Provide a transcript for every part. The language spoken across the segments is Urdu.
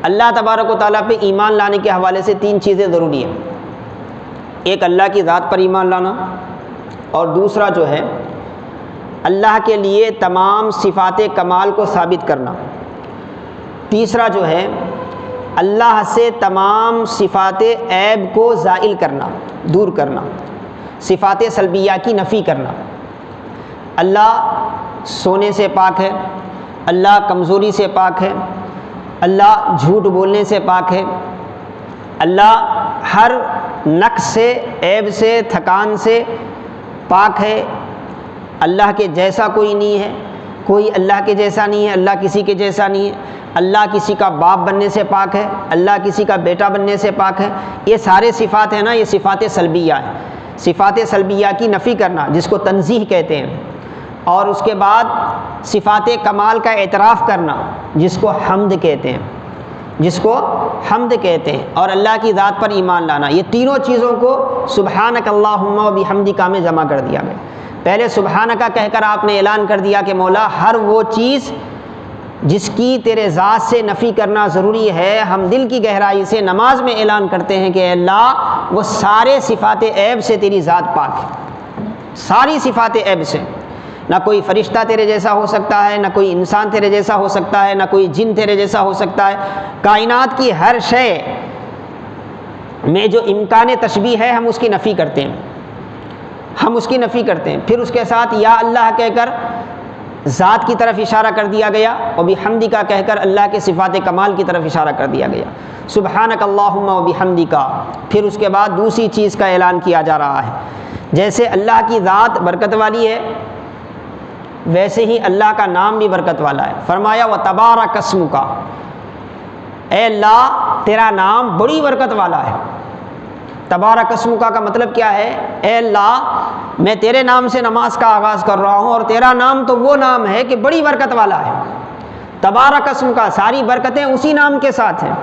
اللہ تبارک و تعالیٰ پہ ایمان لانے کے حوالے سے 3 چیزیں ضروری ہیں. ایک اللہ کی ذات پر ایمان لانا، اور دوسرا جو ہے اللہ کے لیے تمام صفات کمال کو ثابت کرنا، تیسرا جو ہے اللہ سے تمام صفات عیب کو زائل کرنا، دور کرنا، صفات سلبیہ کی نفی کرنا. اللہ سونے سے پاک ہے، اللہ کمزوری سے پاک ہے، اللہ جھوٹ بولنے سے پاک ہے، اللہ ہر نقص سے، عیب سے، تھکان سے پاک ہے. اللہ کے جیسا کوئی نہیں ہے، کوئی اللہ کے جیسا نہیں ہے، اللہ کسی کے جیسا نہیں ہے. اللہ کسی کا باپ بننے سے پاک ہے، اللہ کسی کا بیٹا بننے سے پاک ہے. یہ سارے صفات ہیں نا، یہ صفات سلبیہ ہیں. صفات سلبیہ کی نفی کرنا جس کو تنزیہ کہتے ہیں، اور اس کے بعد صفات کمال کا اعتراف کرنا جس کو حمد کہتے ہیں، جس کو حمد کہتے ہیں، اور اللہ کی ذات پر ایمان لانا. یہ تینوں چیزوں کو سبحانک اللہم و بحمدک میں جمع کر دیا گیا. پہلے سبحانک کہہ کر آپ نے اعلان کر دیا کہ مولا ہر وہ چیز جس کی تیرے ذات سے نفی کرنا ضروری ہے، ہم دل کی گہرائی سے نماز میں اعلان کرتے ہیں کہ اے اللہ وہ سارے صفات عیب سے تیری ذات پاک ہے، ساری صفات عیب سے. نہ کوئی فرشتہ تیرے جیسا ہو سکتا ہے، نہ کوئی انسان تیرے جیسا ہو سکتا ہے، نہ کوئی جن تیرے جیسا ہو سکتا ہے. کائنات کی ہر شے میں جو امکان تشبیہ ہے ہم اس کی نفی کرتے ہیں، ہم اس کی نفی کرتے ہیں. پھر اس کے ساتھ یا اللہ کہہ کر ذات کی طرف اشارہ کر دیا گیا، اور بحمدک کہہ کر اللہ کے صفات کمال کی طرف اشارہ کر دیا گیا. سبحانک اللہم و بحمدک. پھر اس کے بعد دوسری چیز کا اعلان کیا جا رہا ہے. جیسے اللہ کی ذات برکت والی ہے، ویسے ہی اللہ کا نام بھی برکت والا ہے. فرمایا وتبارک اسمک، اے اللہ تیرا نام بڑی برکت والا ہے. تبارک اسمک کا مطلب کیا ہے؟ اے اللہ میں تیرے نام سے نماز کا آغاز کر رہا ہوں، اور تیرا نام تو وہ نام ہے کہ بڑی برکت والا ہے. تبارک اسمک، ساری برکتیں اسی نام کے ساتھ ہیں،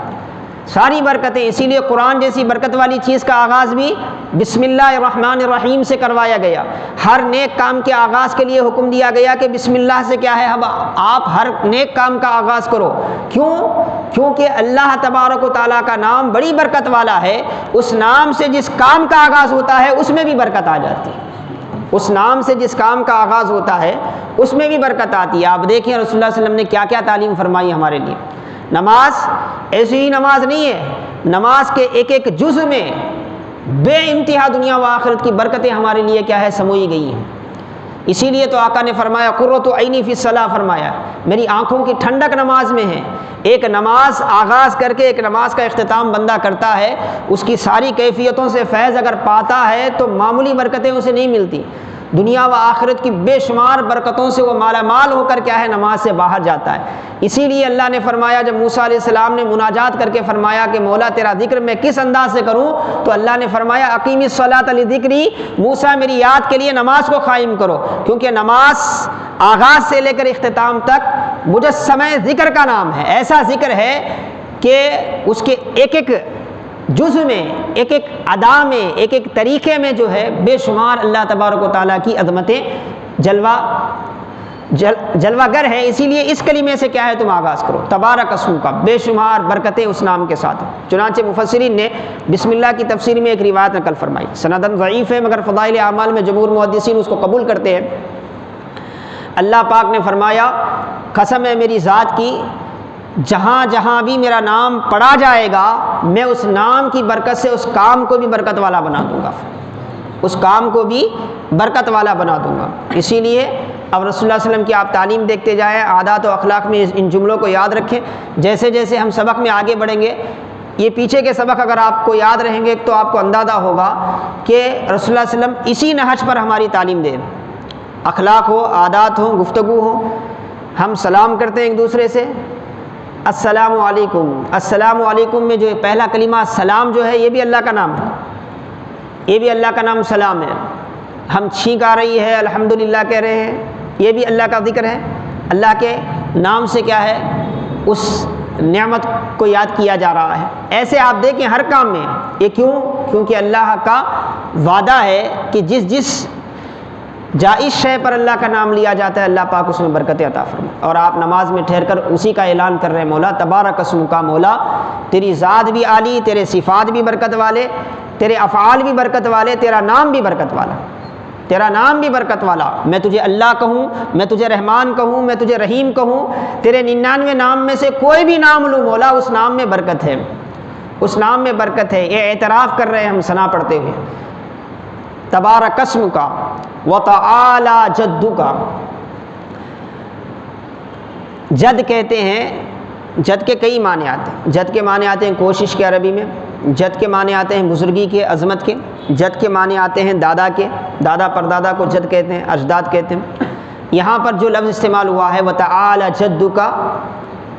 ساری برکتیں. اسی لیے قرآن جیسی برکت والی چیز کا آغاز بھی بسم اللہ الرحمن الرحیم سے کروایا گیا. ہر نیک کام کے آغاز کے لیے حکم دیا گیا کہ بسم اللہ سے کیا ہے، آپ ہر نیک کام کا آغاز کرو. کیوں؟ کیونکہ اللہ تبارک و تعالیٰ کا نام بڑی برکت والا ہے. اس نام سے جس کام کا آغاز ہوتا ہے اس میں بھی برکت آ جاتی ہے. اس نام سے جس کام کا آغاز ہوتا ہے اس میں بھی برکت آتی ہے. آپ دیکھیں رسول اللہ صلی اللہ علیہ وسلم نے کیا کیا تعلیم فرمائی ہمارے لیے. نماز ایسی ہی نماز نہیں ہے، نماز کے ایک ایک جز میں بے انتہا دنیا و آخرت کی برکتیں ہمارے لیے کیا ہے، سموئی گئی ہیں. اسی لیے تو آقا نے فرمایا قرۃ عینی فی الصلاۃ، فرمایا میری آنکھوں کی ٹھنڈک نماز میں ہے. ایک نماز آغاز کر کے ایک نماز کا اختتام بندہ کرتا ہے، اس کی ساری کیفیتوں سے فیض اگر پاتا ہے تو معمولی برکتیں اسے نہیں ملتی. دنیا و آخرت کی بے شمار برکتوں سے وہ مالا مال ہو کر کیا ہے، نماز سے باہر جاتا ہے. اسی لیے اللہ نے فرمایا، جب موسیٰ علیہ السلام نے مناجات کر کے فرمایا کہ مولا تیرا ذکر میں کس انداز سے کروں، تو اللہ نے فرمایا اقیم الصلاۃ لذکری، موسیٰ میری یاد کے لیے نماز کو قائم کرو. کیونکہ نماز آغاز سے لے کر اختتام تک مجسمہ ذکر کا نام ہے. ایسا ذکر ہے کہ اس کے ایک ایک جز میں، ایک ایک ادا میں، ایک ایک طریقے میں جو ہے بے شمار اللہ تبارک و تعالیٰ کی عظمتیں جلوہ گر ہے. اسی لیے اس کلمے سے کیا ہے، تم آغاز کرو. تبارک اسمک کا بے شمار برکتیں اس نام کے ساتھ ہیں. چنانچہ مفسرین نے بسم اللہ کی تفسیر میں ایک روایت نقل فرمائی، سندن ضعیف ہے مگر فضائل اعمال میں جمہور محدثین اس کو قبول کرتے ہیں. اللہ پاک نے فرمایا قسم ہے میری ذات کی، جہاں جہاں بھی میرا نام پڑھا جائے گا میں اس نام کی برکت سے اس کام کو بھی برکت والا بنا دوں گا، اس کام کو بھی برکت والا بنا دوں گا. اسی لیے اب رسول اللہ صلی اللہ علیہ وسلم کی آپ تعلیم دیکھتے جائیں، عادات و اخلاق میں ان جملوں کو یاد رکھیں. جیسے جیسے ہم سبق میں آگے بڑھیں گے، یہ پیچھے کے سبق اگر آپ کو یاد رہیں گے تو آپ کو اندازہ ہوگا کہ رسول اللہ صلی اللہ علیہ وسلم اسی نہج پر ہماری تعلیم دیں. اخلاق ہو، عادات ہوں، گفتگو ہو. ہم سلام کرتے ہیں ایک دوسرے سے، السلام علیکم. السلام علیکم میں جو پہلا کلمہ سلام جو ہے یہ بھی اللہ کا نام ہے، یہ بھی اللہ کا نام سلام ہے. ہم چھینک آ رہی ہے الحمدللہ کہہ رہے ہیں، یہ بھی اللہ کا ذکر ہے. اللہ کے نام سے کیا ہے، اس نعمت کو یاد کیا جا رہا ہے. ایسے آپ دیکھیں ہر کام میں. یہ کیوں؟ کیونکہ اللہ کا وعدہ ہے کہ جس جائز شے پر اللہ کا نام لیا جاتا ہے، اللہ پاک اس میں برکت عطا فرمائے۔ اور آپ نماز میں ٹھہر کر اسی کا اعلان کر رہے ہیں، مولا تبارک اسمک کا، مولا تیری ذات بھی عالی، تیرے صفات بھی برکت والے، تیرے افعال بھی برکت والے، تیرا نام بھی برکت والا، تیرا نام بھی برکت والا۔ میں تجھے اللہ کہوں، میں تجھے رحمان کہوں، میں تجھے رحیم کہوں، تیرے 99 نام میں سے کوئی بھی نام لوں مولا، اس نام میں برکت ہے، اس نام میں برکت ہے۔ یہ اعتراف کر رہے ہیں ہم ثنا پڑھتے ہوئے، تبارک اسمک وتعالی جدک۔ جد کہتے ہیں، جد کے کئی معنی آتے ہیں۔ جد کے معنی آتے ہیں کوشش کے، عربی میں جد کے معنی آتے ہیں بزرگی کے، عظمت کے۔ جد کے معنی آتے ہیں دادا کے، دادا پردادا کو جد کہتے ہیں، اجداد کہتے ہیں۔ یہاں پر جو لفظ استعمال ہوا ہے وتعالی جدک،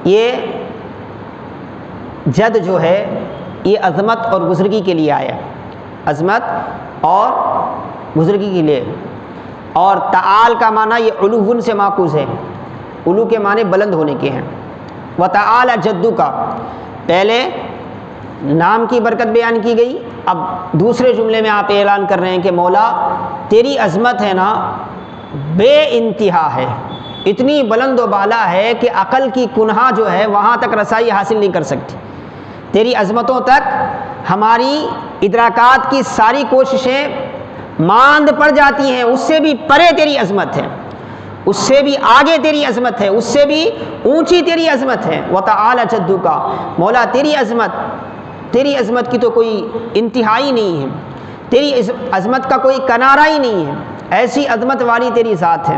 یہ جد جو ہے یہ عظمت اور بزرگی کے لیے آیا، عظمت اور بزرگی کے لیے۔ اور تعال کا معنی یہ علو سے ماخوذ ہے، علو کے معنی بلند ہونے کے ہیں۔ وتعالی جدک، پہلے نام کی برکت بیان کی گئی، اب دوسرے جملے میں آپ اعلان کر رہے ہیں کہ مولا تیری عظمت ہے نا بے انتہا ہے، اتنی بلند و بالا ہے کہ عقل کی کنہا جو ہے وہاں تک رسائی حاصل نہیں کر سکتی۔ تیری عظمتوں تک ہماری ادراکات کی ساری کوششیں ماند پڑ جاتی ہیں، اس سے بھی پرے تیری عظمت ہے، اس سے بھی آگے تیری عظمت ہے، اس سے بھی اونچی تیری عظمت ہے۔ وتعالی جدک، مولا تیری عظمت کی تو کوئی انتہائی نہیں ہے، تیری عظمت کا کوئی کنارہ ہی نہیں ہے، ایسی عظمت والی تیری ذات ہے۔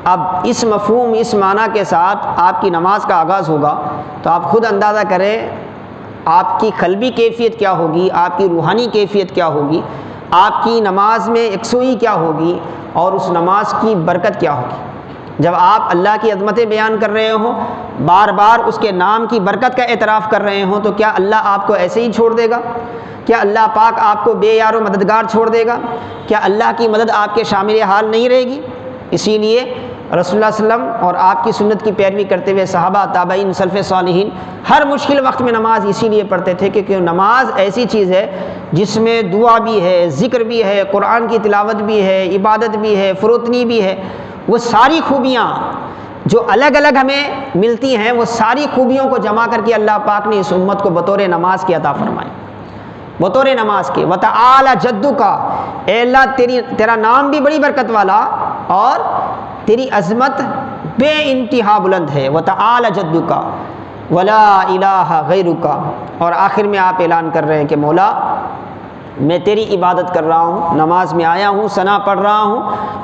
اب اس مفہوم، اس معنی کے ساتھ آپ کی نماز کا آغاز ہوگا تو آپ خود اندازہ کریں آپ کی قلبی کیفیت کیا ہوگی، آپ کی روحانی کیفیت کیا ہوگی، آپ کی نماز میں یکسوئی کیا ہوگی، اور اس نماز کی برکت کیا ہوگی۔ جب آپ اللہ کی عظمتیں بیان کر رہے ہوں، بار بار اس کے نام کی برکت کا اعتراف کر رہے ہوں، تو کیا اللہ آپ کو ایسے ہی چھوڑ دے گا؟ کیا اللہ پاک آپ کو بے یار و مددگار چھوڑ دے گا؟ کیا اللہ کی مدد آپ کے شامل حال نہیں رہے گی؟ اسی لیے رسول اللہ صلی اللہ علیہ وسلم اور آپ کی سنت کی پیروی کرتے ہوئے صحابہ، تابعین، سلف صالحین ہر مشکل وقت میں نماز اسی لیے پڑھتے تھے کہ نماز ایسی چیز ہے جس میں دعا بھی ہے، ذکر بھی ہے، قرآن کی تلاوت بھی ہے، عبادت بھی ہے، فروتنی بھی ہے۔ وہ ساری خوبیاں جو الگ الگ ہمیں ملتی ہیں، وہ ساری خوبیوں کو جمع کر کے اللہ پاک نے اس امت کو بطور نماز کی عطا فرمائی، بطور نماز کے۔ وتعالی جدک، اے اللہ تیرا نام بھی بڑی برکت والا اور تیری عظمت بے انتہا بلند ہے۔ وتعالی جدک ولا الہ غیرک، اور آخر میں آپ اعلان کر رہے ہیں کہ مولا میں تیری عبادت کر رہا ہوں، نماز میں آیا ہوں، ثنا پڑھ رہا ہوں،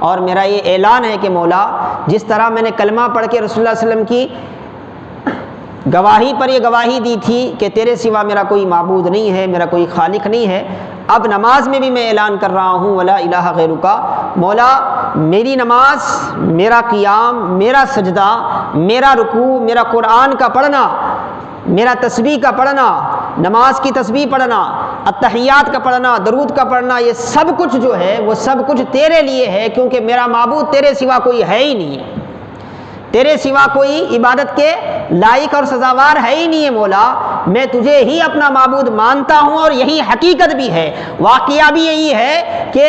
اور میرا یہ اعلان ہے کہ مولا جس طرح میں نے کلمہ پڑھ کے رسول اللہ صلی اللہ علیہ وسلم کی گواہی پر یہ گواہی دی تھی کہ تیرے سوا میرا کوئی معبود نہیں ہے، میرا کوئی خالق نہیں ہے، اب نماز میں بھی میں اعلان کر رہا ہوں ولا الہ غیرک، مولا میری نماز، میرا قیام، میرا سجدہ، میرا رکوع، میرا قرآن کا پڑھنا، میرا تسبیح کا پڑھنا، نماز کی تسبیح پڑھنا، التحیات کا پڑھنا، درود کا پڑھنا، یہ سب کچھ جو ہے وہ سب کچھ تیرے لیے ہے، کیونکہ میرا معبود تیرے سوا کوئی ہے ہی نہیں ہے، تیرے سوا کوئی عبادت کے لائق اور سزاوار ہے ہی نہیں ہے۔ مولا میں تجھے ہی اپنا معبود مانتا ہوں، اور یہی حقیقت بھی ہے، واقعہ بھی یہی ہے کہ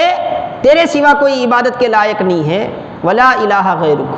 تیرے سوا کوئی عبادت کے لائق نہیں ہے۔ ولا الہ غیرک،